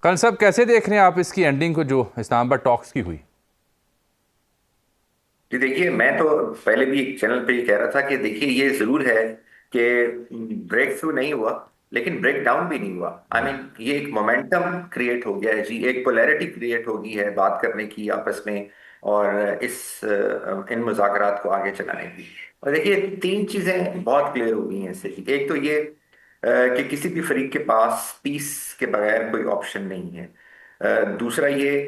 खान साहब, कैसे देख रहे हैं आप इसकी एंडिंग को जो इस्लामाबाद टॉक्स की हुई? जी देखिए, मैं तो पहले भी एक चैनल पे ये कह रहा था कि देखिए ये जरूर है कि ब्रेक थ्रू नहीं हुआ, लेकिन ब्रेक डाउन भी नहीं हुआ। आई मीन ये एक मोमेंटम क्रिएट हो गया है जी, एक पोलैरिटी क्रिएट हो गई है बात करने की आपस में, और इन मुज़ाकरात को आगे चलाने की। और देखिए तीन चीजें बहुत क्लियर हो गई हैं इससे। एक तो ये कि किसी भी फरीक के पास पीस के बगैर कोई ऑप्शन नहीं है। दूसरा ये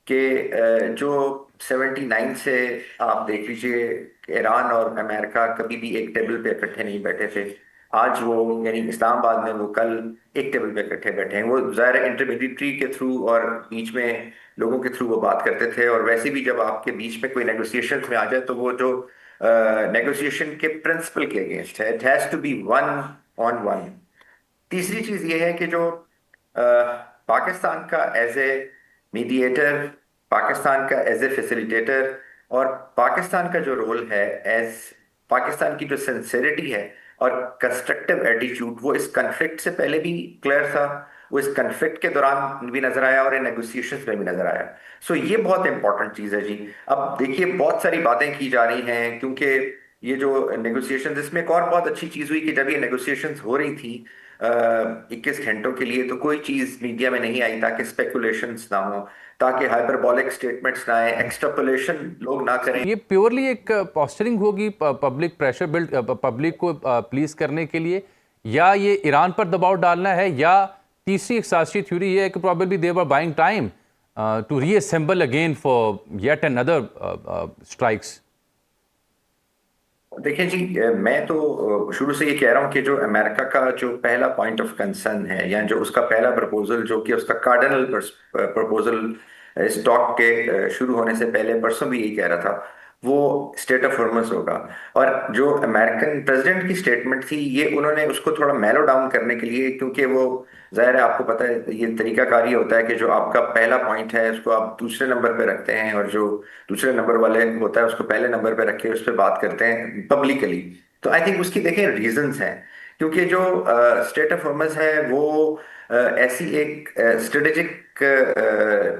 कि जो 79 से आप देख लीजिए, ईरान और अमेरिका कभी भी एक टेबल पे इकट्ठे नहीं बैठे थे। आज वो यानी इस्लामाबाद में वो कल एक टेबल पे इकट्ठे बैठे हैं। वो ज़ाहिर इंटरमीडिएटरी के थ्रू और बीच में लोगों के थ्रू वो बात करते थे, और वैसे भी जब आपके बीच में कोई नेगोशिएशन में आ जाए तो वो जो नेगोशिएशन के प्रिंसिपल के अगेंस्ट है, it has to be one on one. तीसरी चीज ये है कि जो पाकिस्तान का एज ए मीडिएटर, पाकिस्तान का एज ए फैसिलिटेटर, और पाकिस्तान का जो रोल है एज पाकिस्तान की जो सिंसेरिटी है और कंस्ट्रक्टिव एटीट्यूड, वो इस कन्फ्लिक्ट से पहले भी क्लियर था, वो इस कन्फ्लिक्ट के दौरान भी नजर आया और इन नेगोशिएशंस में भी नजर आया। सो ये बहुत इंपॉर्टेंट चीज है जी। अब देखिए बहुत सारी बातें की जा रही हैं, क्योंकि ये जो नेगोशिएशंस, इसमें एक और बहुत अच्छी चीज हुई कि जब ये नेगोशिएशंस हो रही थी 21 घंटों के लिए, तो कोई चीज मीडिया में नहीं आई ताकि स्पेकुलेशंस ना हो, ताकि हाइपरबॉलिक स्टेटमेंट्स ना आए, एक्सट्रापोलेशन लोग ना करें। ये प्योरली एक पोस्चरिंग होगी, पब्लिक प्रेशर बिल्ड, पब्लिक को प्लीज करने के लिए, या ये ईरान पर दबाव डालना है, या तीसरी एक सियासी थ्योरी ये है कि probably they were buying time to reassemble again for yet another strikes? देखिए जी, मैं तो शुरू से ये कह रहा हूँ कि जो अमेरिका का जो पहला पॉइंट ऑफ कंसर्न है, या जो उसका पहला प्रपोजल, जो कि उसका कार्डिनल प्रपोजल इस टॉक के शुरू होने से पहले परसों भी यही कह रहा था, वो स्टेट ऑफ हॉर्मस होगा। और जो अमेरिकन प्रेसिडेंट की स्टेटमेंट थी, ये उन्होंने उसको थोड़ा मेलो डाउन करने के लिए, क्योंकि वो जाहिर है, आपको पता है ये तरीकाकार ये होता है कि जो आपका पहला पॉइंट है उसको आप दूसरे नंबर पे रखते हैं, और जो दूसरे नंबर वाले होता है उसको पहले नंबर पे रख के उस पर बात करते हैं पब्लिकली। तो आई थिंक उसकी देखें रीजंस हैं, क्योंकि जो स्टेट ऑफ हॉर्मस है वो ऐसी एक स्ट्रेटेजिक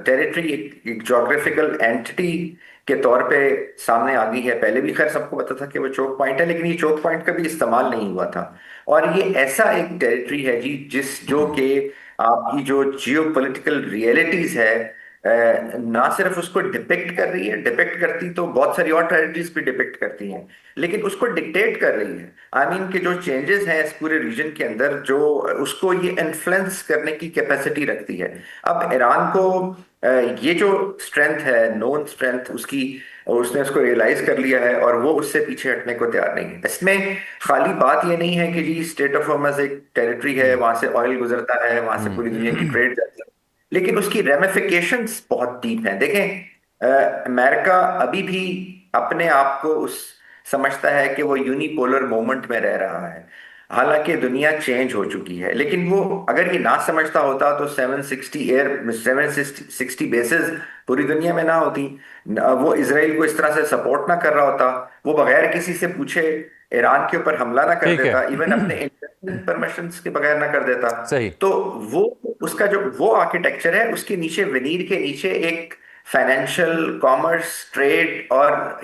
टेरिटरी, एक जोग्राफिकल एंटिटी के तौर पे सामने आ गई है। पहले भी खैर सबको पता था कि वो चोक पॉइंट है, लेकिन ये चोक पॉइंट कभी इस्तेमाल नहीं हुआ था। और ये ऐसा एक टेरिटरी है जी, जो कि आपकी जो जियो पोलिटिकल रियलिटीज है, ना सिर्फ उसको डिपिक्ट कर रही है, डिपिक्ट करती तो बहुत सारी और टेरिटरीज भी डिपिक्ट करती हैं, लेकिन उसको डिक्टेट कर रही है। आई मीन कि जो चेंजेस हैं इस पूरे रीजन के अंदर, जो उसको ये इन्फ्लुएंस करने की कैपेसिटी रखती है। अब ईरान को ये जो स्ट्रेंथ है, नोन स्ट्रेंथ उसकी, उसने उसको रियलाइज कर लिया है, और वो उससे पीछे हटने को तैयार नहीं है। इसमें खाली बात ये नहीं है कि जी स्टेट ऑफ हॉर्मस एक टेरिटरी है, वहां से ऑयल गुजरता है, वहां से पूरी दुनिया की ट्रेड जाती है, लेकिन उसकी रेमिफिकेशंस बहुत डीप हैं। देखें, अमेरिका अभी भी अपने आप को उस समझता है कि वो यूनिपोलर मोमेंट में रह रहा है। हालांकि दुनिया चेंज हो चुकी है, लेकिन वो अगर ये ना समझता होता तो 760 बेसेस पूरी दुनिया में ना होती। वो इसराइल को इस तरह से सपोर्ट ना कर रहा होता, वो बगैर किसी से पूछे ईरान के ऊपर हमला ना कर ठीक है। देता, इवन अपने परमिशन के बगैर ना कर देता। सही। तो वो उसका जो वो आर्किटेक्चर है, उसके नीचे, विनीर के नीचे एक फाइनेंशियल, कॉमर्स, ट्रेड और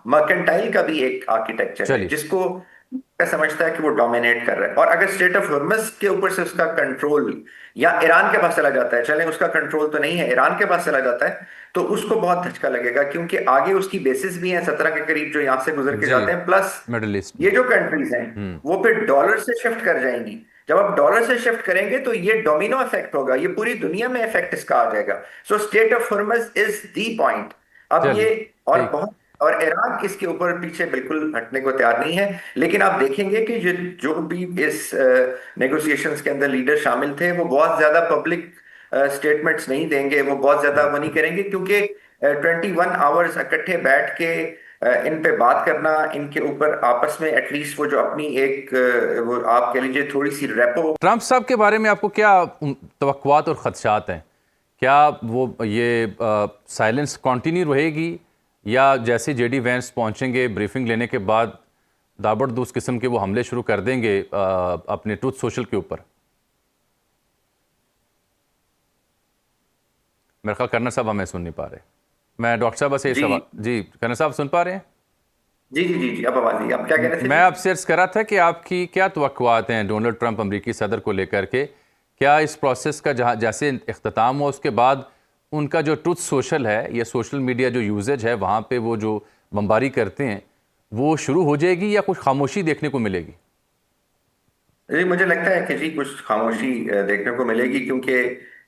मर्केंटाइल का भी एक आर्किटेक्चर है, चलिए। जिसको मैं समझता है कि वो डोमिनेट कर रहा है। और अगर स्टेट ऑफ हॉर्मस के ऊपर से उसका कंट्रोल या ईरान के पास चला जाता है, चलें उसका कंट्रोल तो नहीं है, ईरान के पास चला जाता है, तो उसको बहुत धचका लगेगा, क्योंकि आगे उसकी बेसिस भी हैं 17 के करीब जो यहां से गुजर के जी। जाते हैं, प्लस मिडल ईस्ट में। ये जो कंट्रीज हैं वो फिर डॉलर से शिफ्ट कर जाएंगी। जब आप डॉलर से शिफ्ट करेंगे तो ये डोमिनो इफेक्ट होगा, ये पूरी दुनिया में इफेक्ट इसका आ जाएगा। So state of Hormuz is the point. अब ये चलिए। और ठीक। बहुत, और ईरान इसके ऊपर पीछे बिल्कुल हटने को तैयार नहीं है। लेकिन आप देखेंगे कि जो भी इस नेगोशिएशंस के अंदर लीडर शामिल थे, वो बहुत ज्यादा पब्लिक स्टेटमेंट्स नहीं देंगे, वो बहुत ज्यादा वो नहीं करेंगे, क्योंकि 21 आवर्स इकट्ठे बैठ के इन पे बात करना, इनके ऊपर आपस में एटलीस्ट वो जो अपनी एक वो आप कह लीजिए थोड़ी सी रेपो। ट्रंप साहब के बारे में आपको क्या तवक्कुआत और खदशात हैं? क्या वो ये साइलेंस कंटिन्यू रहेगी, या जैसे जेडी वैंस पहुंचेंगे ब्रीफिंग लेने के बाद दाबड़दूस किस्म के वो हमले शुरू कर देंगे अपने ट्रूथ सोशल के ऊपर? मेरे ख्याल कर्नल साहब हमें सुन नहीं पा रहे। मैं डॉक्टर साहब बस ये जी सवाल, जी कर्नल साहब सुन पा रहे हैं? जी जी जी जी, अब आवाज आई। आप क्या कह रहे थे मैं जी? आपसे अर्ज कर रहा था कि आपकी क्या तवक्कुआत हैं डोनाल्ड ट्रंप अमरीकी सदर को लेकर के? क्या इस प्रोसेस का जहाँ जैसे इख्तिताम हुआ उसके बाद उनका जो ट्रुथ सोशल है या सोशल मीडिया जो यूजेज है वहाँ पे वो जो बमबारी करते हैं वो शुरू हो जाएगी या कुछ खामोशी देखने को मिलेगी? जी मुझे लगता है कि जी कुछ खामोशी देखने को मिलेगी, क्योंकि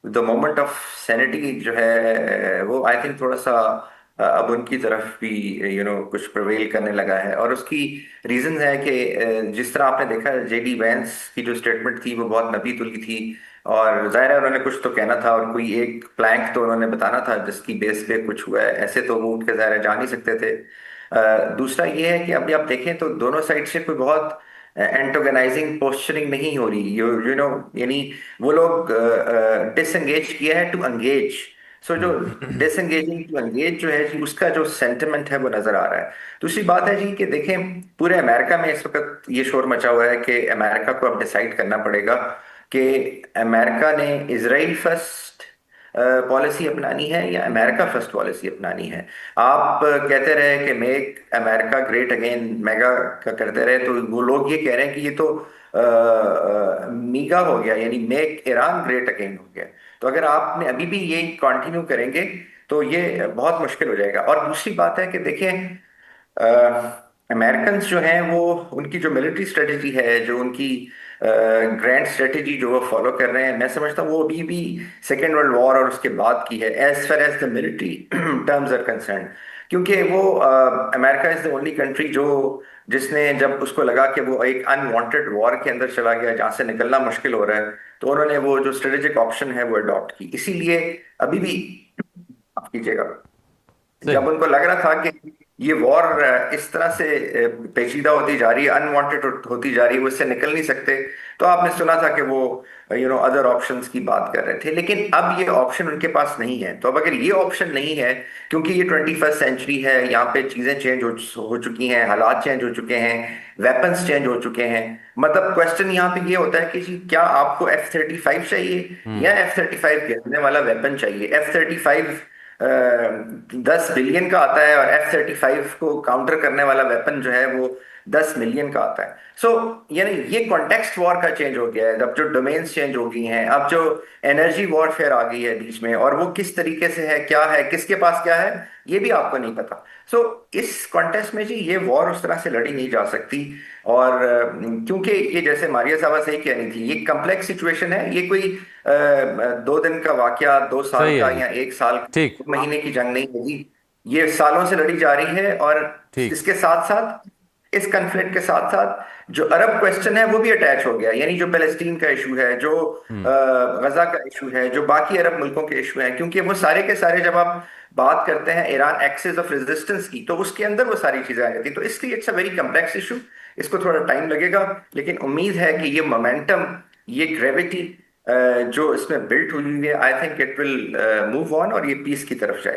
द मोमेंट ऑफ सैनिटी जो है वो आई थिंक थोड़ा सा अब उनकी तरफ भी कुछ प्रवेल करने लगा है। और उसकी रीजन है कि जिस तरह आपने देखा जेडी वैंस की जो स्टेटमेंट थी वो बहुत नपी तुली थी, और जाहिर है उन्होंने कुछ तो कहना था और कोई एक प्लैंक तो उन्होंने बताना था जिसकी बेस पे कुछ हुआ है। ऐसे तो वो उठ के जाहिर है जा नहीं सकते थे। दूसरा ये है कि अभी आप देखें तो दोनों साइड से कोई बहुत एंटोगनाइजिंग पोस्चरिंग नहीं हो रही, यू नो, यानी वो लोग डिसएंगेज किया है टू एंगेज। सो जो डिसएंगेजिंग टू एंगेज जो है जी उसका जो सेंटिमेंट है वो नजर आ रहा है। दूसरी बात है जी कि देखें पूरे अमेरिका में इस वक्त ये शोर मचा हुआ है कि अमेरिका को अब डिसाइड करना पड़ेगा कि अमेरिका ने इजराइल फर्स्ट पॉलिसी अपनानी है या अमेरिका फर्स्ट पॉलिसी अपनानी है। आप कहते रहे कि make America great again, mega का करते रहे, तो वो लोग ये कह रहे हैं कि ये तो मीगा हो गया, यानी मेक ईरान ग्रेट अगेन हो गया। तो अगर आपने अभी भी ये कंटिन्यू करेंगे तो ये बहुत मुश्किल हो जाएगा। और दूसरी बात है कि देखिए अमेरिकन जो हैं वो उनकी जो मिलिट्री स्ट्रेटेजी है, जो उनकी ग्रैंड स्ट्रेटेजी जो वो फॉलो कर रहे हैं, मैं समझता हूँ वो अभी भी सेकेंड वर्ल्ड वॉर और उसके बाद की है as far as the military terms are concerned. क्योंकि वो America is the only country जो जिसने जब उसको लगा कि वो एक अनवांटेड वॉर के अंदर चला गया जहां से निकलना मुश्किल हो रहा है, तो उन्होंने वो जो स्ट्रेटेजिक ऑप्शन है वो अडॉप्ट की। इसीलिए अभी भी, माफ कीजिएगा, सही। जब उनको लग रहा था कि ये वॉर इस तरह से पेचीदा होती जा रही है, अनवांटेड होती जा रही है, वो इससे निकल नहीं सकते, तो आपने सुना था कि वो अदर ऑप्शंस की बात कर रहे थे। लेकिन अब ये ऑप्शन उनके पास नहीं है। तो अब अगर ये ऑप्शन नहीं है, क्योंकि ये 21st सेंचुरी है, यहाँ पे चीजें चेंज हो चुकी हैं, हालात चेंज हो चुके हैं, वेपन्स चेंज हो चुके हैं। मतलब क्वेश्चन यहाँ पे ये होता है कि जी क्या आपको F-35 चाहिए या F-35 गिरने वाला वेपन चाहिए? F-35 10 बिलियन का आता है और F-35 को काउंटर करने वाला वेपन जो है वो 10 मिलियन का आता है। सो यानी ये कॉन्टेक्स्ट वॉर का चेंज हो गया है। अब जो डोमेन्स चेंज हो गई हैं, अब जो एनर्जी वॉरफेयर आ गई है बीच में, और वो किस तरीके से है, क्या है, किसके पास क्या है, ये भी आपको नहीं पता। सो इस कॉन्टेक्स्ट में जी ये वॉर उस तरह से लड़ी नहीं जा सकती। और क्योंकि ये जैसे मारिया साहबा सही कह रही थी, ये कम्प्लेक्स सिचुएशन है। ये कोई 2 दिन का वाकया, 2 साल सही है का जी। या 1 साल, ठीक। 2 महीने की जंग नहीं होगी। ये सालों से लड़ी जा रही है। और ठीक। इसके साथ साथ, इस कन्फ्लिक्ट के साथ साथ जो अरब क्वेश्चन है वो भी अटैच हो गया, यानी जो पैलेस्टीन का इशू है, जो गजा का इशू है, जो बाकी अरब मुल्कों के इशू हैं, क्योंकि वो सारे के सारे जब आप बात करते हैं ईरान एक्सेस ऑफ रेजिस्टेंस की, तो उसके अंदर वो सारी चीजें आ जाती हैं। तो इसलिए it's a very complex issue. इसको थोड़ा टाइम लगेगा, लेकिन उम्मीद है कि ये मोमेंटम, ये ग्रेविटी जो इसमें बिल्ट हुई है, I think it will move on और ये पीस की तरफ जाएगा।